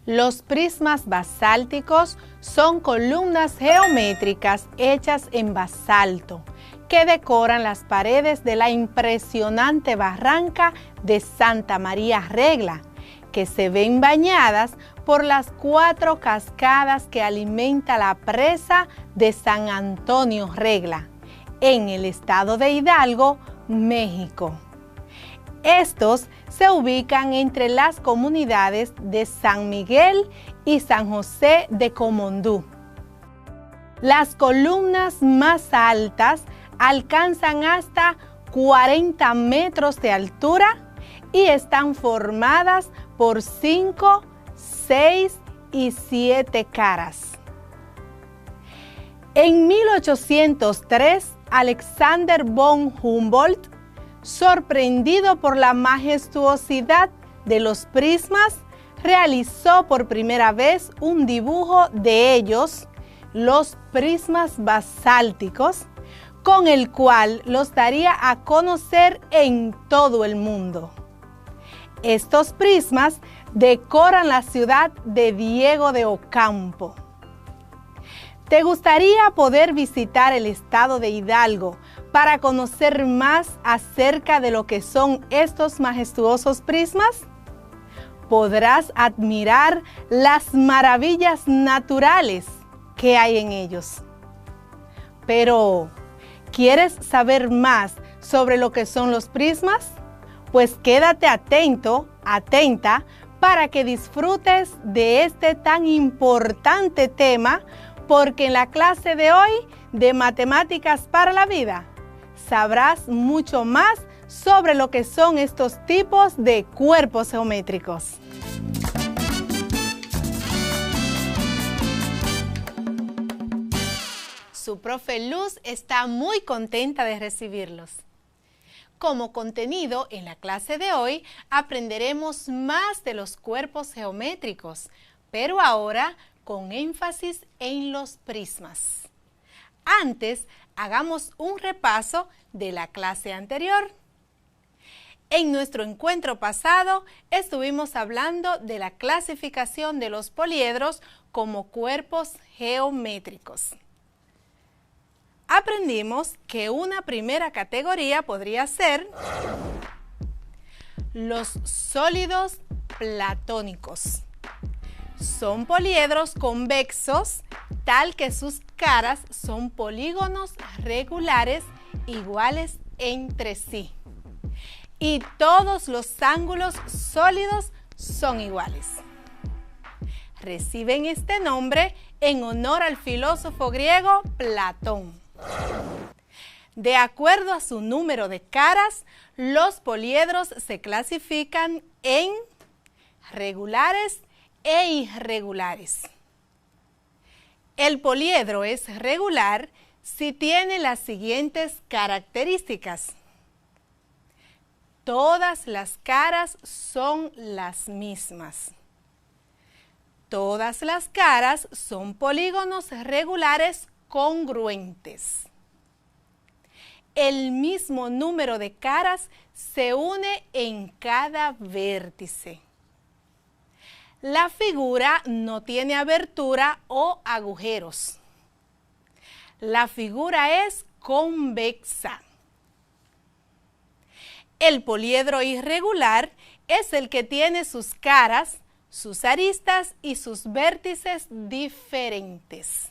Los prismas basálticos son columnas geométricas hechas en basalto que decoran las paredes de la impresionante barranca de Santa María Regla, que se ven bañadas por las 4 cascadas que alimenta la presa de San Antonio Regla, en el estado de Hidalgo, México. Estos se ubican entre las comunidades de San Miguel y San José de Comondú. Las columnas más altas alcanzan hasta 40 metros de altura y están formadas por 5, 6 y 7 caras. En 1803, Alexander von Humboldt, sorprendido por la majestuosidad de los prismas, realizó por primera vez un dibujo de ellos, los prismas basálticos, con el cual los daría a conocer en todo el mundo. Estos prismas decoran la ciudad de Diego de Ocampo. ¿Te gustaría poder visitar el estado de Hidalgo para conocer más acerca de lo que son estos majestuosos prismas? Podrás admirar las maravillas naturales que hay en ellos. Pero, ¿quieres saber más sobre lo que son los prismas? Pues quédate atento, atenta, para que disfrutes de este tan importante tema, porque en la clase de hoy de Matemáticas para la Vida sabrás mucho más sobre lo que son estos tipos de cuerpos geométricos. Su profe Luz está muy contenta de recibirlos. Como contenido en la clase de hoy aprenderemos más de los cuerpos geométricos, pero ahora con énfasis en los prismas. Antes, hagamos un repaso de la clase anterior. En nuestro encuentro pasado estuvimos hablando de la clasificación de los poliedros como cuerpos geométricos. Aprendimos que una primera categoría podría ser los sólidos platónicos. Son poliedros convexos, tal que sus caras son polígonos regulares iguales entre sí. Y todos los ángulos sólidos son iguales. Reciben este nombre en honor al filósofo griego Platón. De acuerdo a su número de caras, los poliedros se clasifican en regulares e irregulares. El poliedro es regular si tiene las siguientes características. Todas las caras son las mismas. Todas las caras son polígonos regulares congruentes. El mismo número de caras se une en cada vértice. La figura no tiene abertura o agujeros. La figura es convexa. El poliedro irregular es el que tiene sus caras, sus aristas y sus vértices diferentes.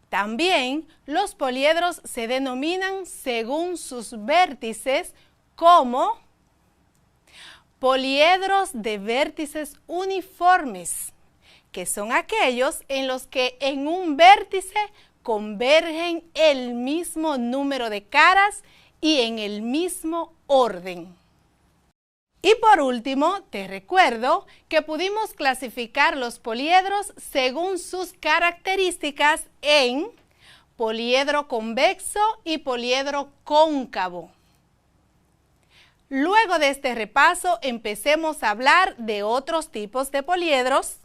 También los poliedros se denominan según sus vértices como poliedros de vértices uniformes, que son aquellos en los que en un vértice convergen el mismo número de caras y en el mismo orden. Y por último, te recuerdo que pudimos clasificar los poliedros según sus características en poliedro convexo y poliedro cóncavo. Luego de este repaso, empecemos a hablar de otros tipos de poliedros,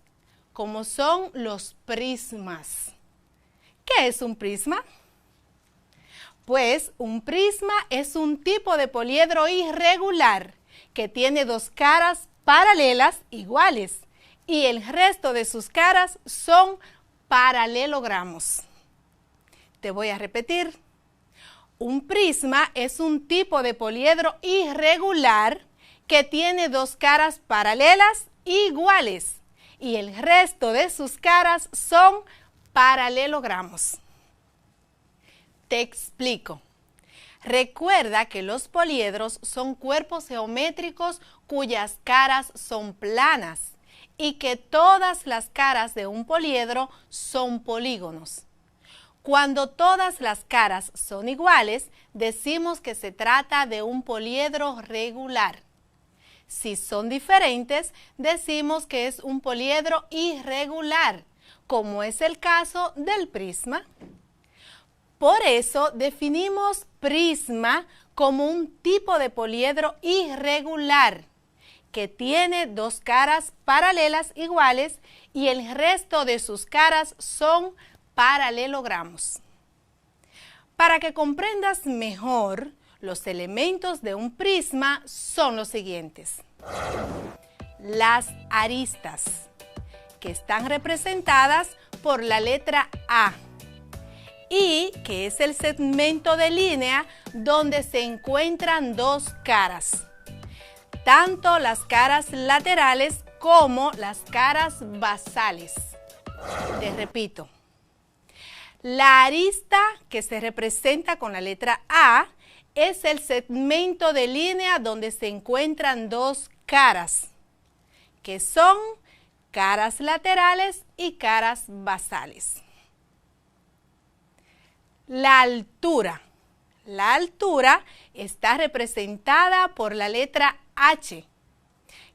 como son los prismas. ¿Qué es un prisma? Pues un prisma es un tipo de poliedro irregular que tiene dos caras paralelas iguales y el resto de sus caras son paralelogramos. Te voy a repetir. Un prisma es un tipo de poliedro irregular que tiene dos caras paralelas iguales y el resto de sus caras son paralelogramos. Te explico. Recuerda que los poliedros son cuerpos geométricos cuyas caras son planas y que todas las caras de un poliedro son polígonos. Cuando todas las caras son iguales, decimos que se trata de un poliedro regular. Si son diferentes, decimos que es un poliedro irregular, como es el caso del prisma. Por eso definimos prisma como un tipo de poliedro irregular que tiene dos caras paralelas iguales y el resto de sus caras son paralelogramos. Para que comprendas mejor, los elementos de un prisma son los siguientes. Las aristas, que están representadas por la letra A, y que es el segmento de línea donde se encuentran dos caras, tanto las caras laterales como las caras basales. Te repito. La arista que se representa con la letra A es el segmento de línea donde se encuentran dos caras, que son caras laterales y caras basales. La altura. La altura está representada por la letra H,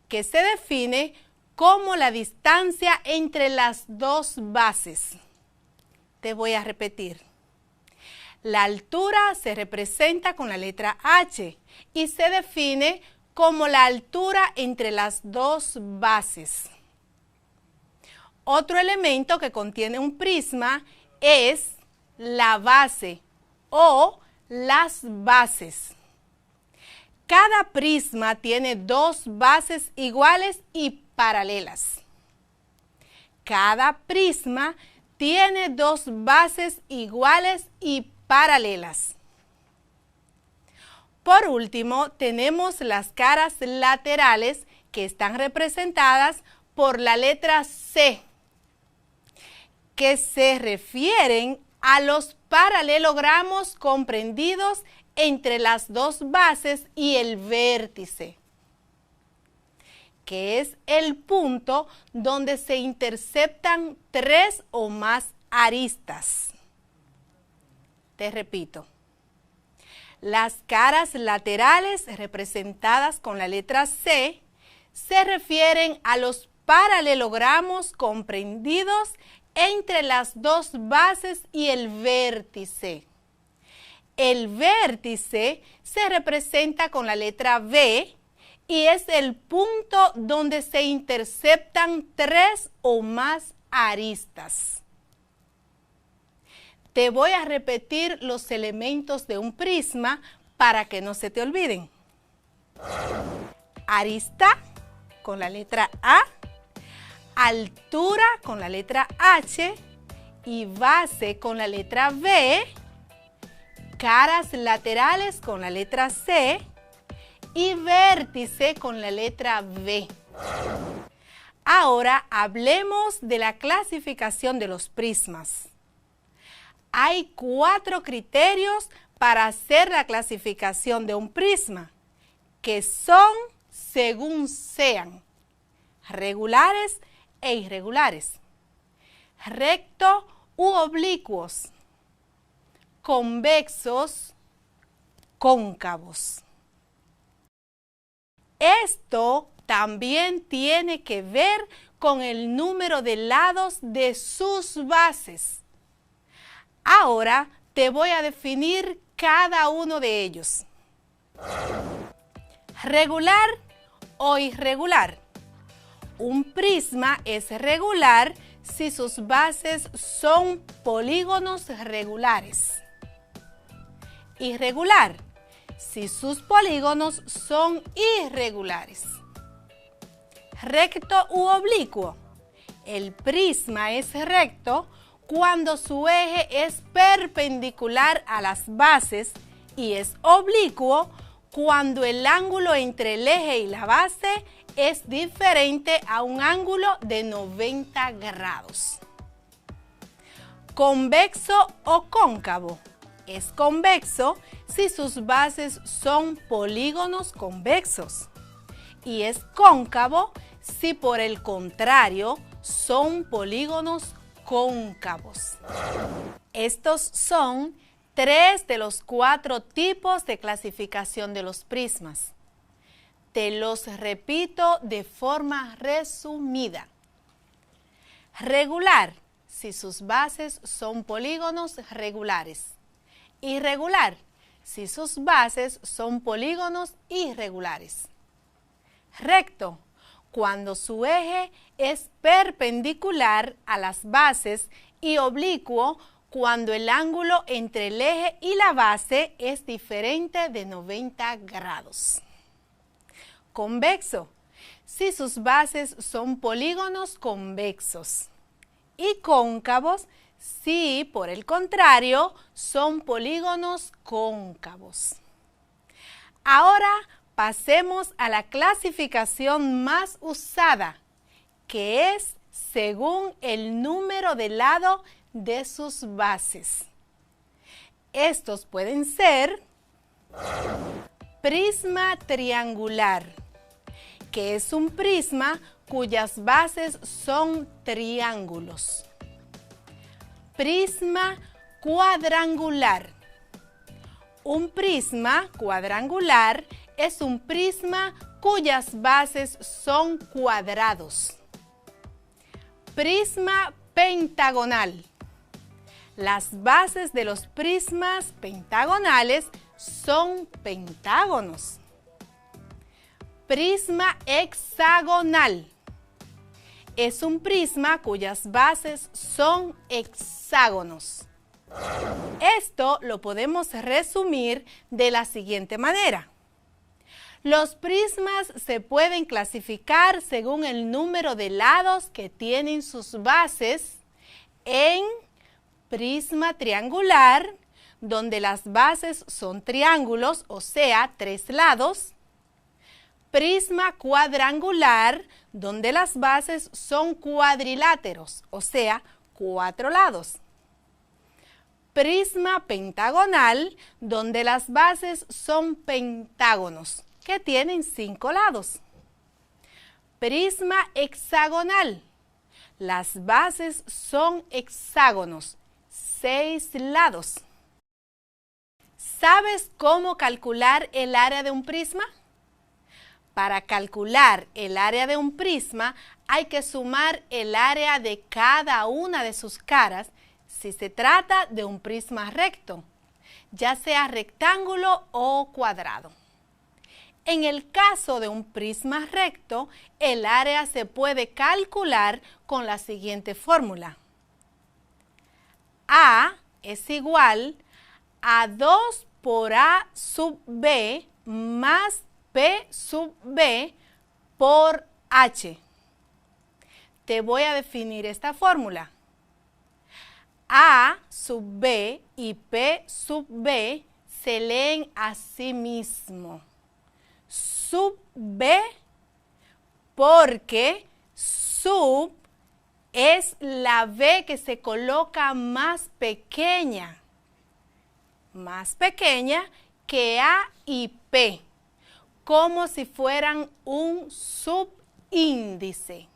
que se define como la distancia entre las dos bases. Te voy a repetir. La altura se representa con la letra H y se define como la altura entre las dos bases. Otro elemento que contiene un prisma es la base o las bases. Cada prisma tiene dos bases iguales y paralelas. Cada prisma tiene dos bases iguales y paralelas. Por último, tenemos las caras laterales que están representadas por la letra C, que se refieren a los paralelogramos comprendidos entre las dos bases y el vértice, que es el punto donde se interceptan tres o más aristas. Te repito, las caras laterales representadas con la letra C se refieren a los paralelogramos comprendidos entre las dos bases y el vértice. El vértice se representa con la letra V y es el punto donde se interceptan tres o más aristas. Te voy a repetir los elementos de un prisma para que no se te olviden. Arista con la letra A, altura con la letra H y base con la letra V, caras laterales con la letra C y vértice con la letra V. Ahora hablemos de la clasificación de los prismas. Hay 4 criterios para hacer la clasificación de un prisma, que son según sean regulares e irregulares, recto u oblicuos, convexos, cóncavos. Esto también tiene que ver con el número de lados de sus bases. Ahora te voy a definir cada uno de ellos. Regular o irregular. Un prisma es regular si sus bases son polígonos regulares. Irregular si sus polígonos son irregulares. recto u oblicuo? El prisma es recto cuando su eje es perpendicular a las bases y es oblicuo cuando el ángulo entre el eje y la base es diferente a un ángulo de 90 grados. ¿Convexo o cóncavo? Es convexo si sus bases son polígonos convexos y es cóncavo si por el contrario son polígonos cóncavos. Estos son 3 de los 4 tipos de clasificación de los prismas. Te los repito de forma resumida. Regular, si sus bases son polígonos regulares. Irregular, si sus bases son polígonos irregulares. Recto, cuando su eje es perpendicular a las bases y oblicuo cuando el ángulo entre el eje y la base es diferente de 90 grados. Convexo, si sus bases son polígonos convexos. Y cóncavos, si por el contrario son polígonos cóncavos. Ahora pasemos a la clasificación más usada, que es según el número de lado de sus bases. Estos pueden ser prisma triangular, que es un prisma cuyas bases son triángulos. Prisma cuadrangular. Un prisma cuadrangular es un prisma cuyas bases son cuadrados. Prisma pentagonal. Las bases de los prismas pentagonales son pentágonos. Prisma hexagonal. Es un prisma cuyas bases son hexágonos. Esto lo podemos resumir de la siguiente manera. Los prismas se pueden clasificar según el número de lados que tienen sus bases en prisma triangular, donde las bases son triángulos, o sea, 3 lados. Prisma cuadrangular, donde las bases son cuadriláteros, o sea, 4 lados. Prisma pentagonal, donde las bases son pentágonos, que tienen 5 lados. Prisma hexagonal, las bases son hexágonos, 6 lados. ¿Sabes cómo calcular el área de un prisma? Para calcular el área de un prisma hay que sumar el área de cada una de sus caras si se trata de un prisma recto, ya sea rectángulo o cuadrado. En el caso de un prisma recto, el área se puede calcular con la siguiente fórmula. A es igual a 2 por A sub B más P sub B por H. Te voy a definir esta fórmula. A sub B y P sub B se leen a sí mismo. Sub B porque sub es la B que se coloca más pequeña que A y P, como si fueran un subíndice.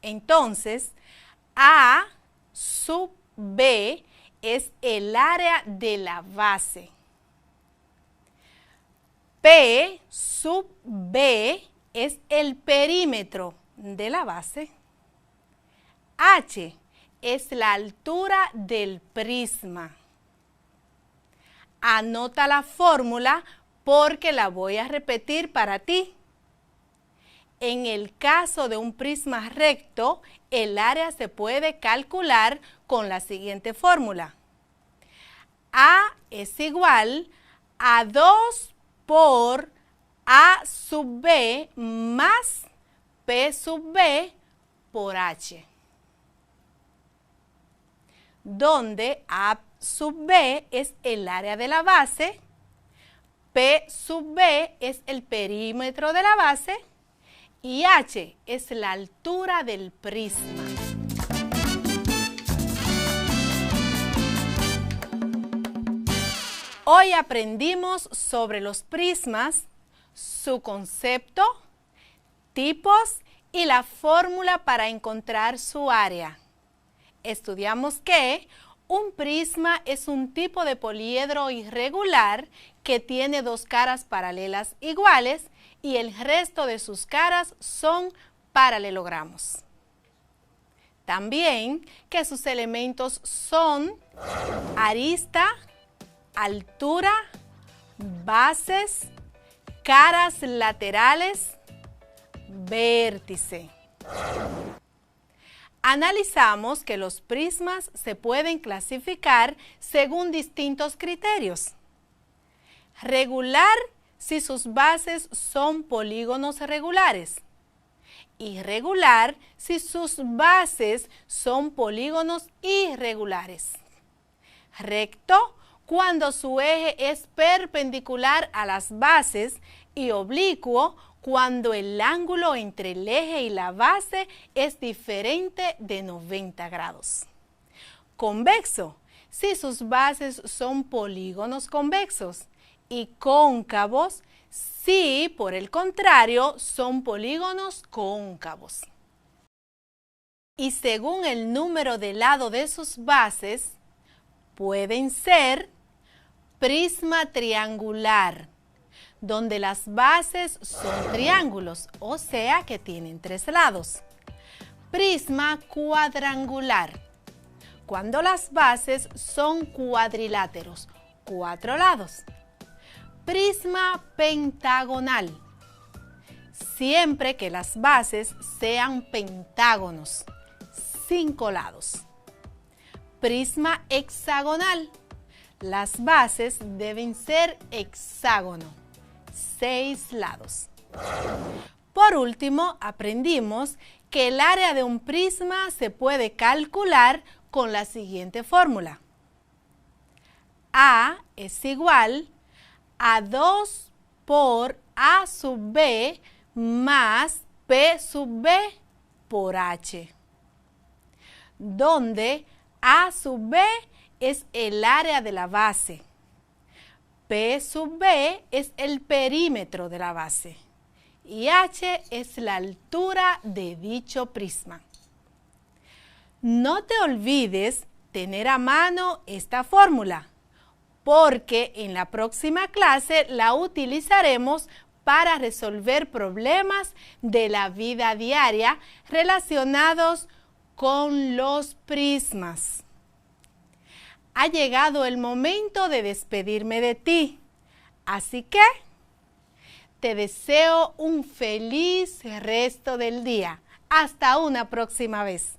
Entonces, A sub B es el área de la base. P sub B es el perímetro de la base. H es la altura del prisma. Anota la fórmula porque la voy a repetir para ti. En el caso de un prisma recto, el área se puede calcular con la siguiente fórmula. A es igual a 2 por A sub B más P sub B por H, donde A sub B es el área de la base, P sub B es el perímetro de la base y H es la altura del prisma. Hoy aprendimos sobre los prismas, su concepto, tipos y la fórmula para encontrar su área. Estudiamos que un prisma es un tipo de poliedro irregular que tiene dos caras paralelas iguales y el resto de sus caras son paralelogramos. También que sus elementos son arista, altura, bases, caras laterales, vértice. Analizamos que los prismas se pueden clasificar según distintos criterios. Regular si sus bases son polígonos regulares. Irregular si sus bases son polígonos irregulares. Recto cuando su eje es perpendicular a las bases y oblicuo cuando el ángulo entre el eje y la base es diferente de 90 grados. Convexo, si sus bases son polígonos convexos, y cóncavos, si por el contrario son polígonos cóncavos. Y según el número de lado de sus bases, pueden ser prisma triangular, donde las bases son triángulos, o sea que tienen 3 lados. Prisma cuadrangular, cuando las bases son cuadriláteros, 4 lados. Prisma pentagonal, siempre que las bases sean pentágonos, 5 lados. Prisma hexagonal, las bases deben ser hexágono, 6 lados. Por último, aprendimos que el área de un prisma se puede calcular con la siguiente fórmula. A es igual a 2 por A sub B más P sub B por H, donde A sub B es el área de la base, P sub B es el perímetro de la base y H es la altura de dicho prisma. No te olvides tener a mano esta fórmula, porque en la próxima clase la utilizaremos para resolver problemas de la vida diaria relacionados con los prismas. Ha llegado el momento de despedirme de ti, así que te deseo un feliz resto del día. Hasta una próxima vez.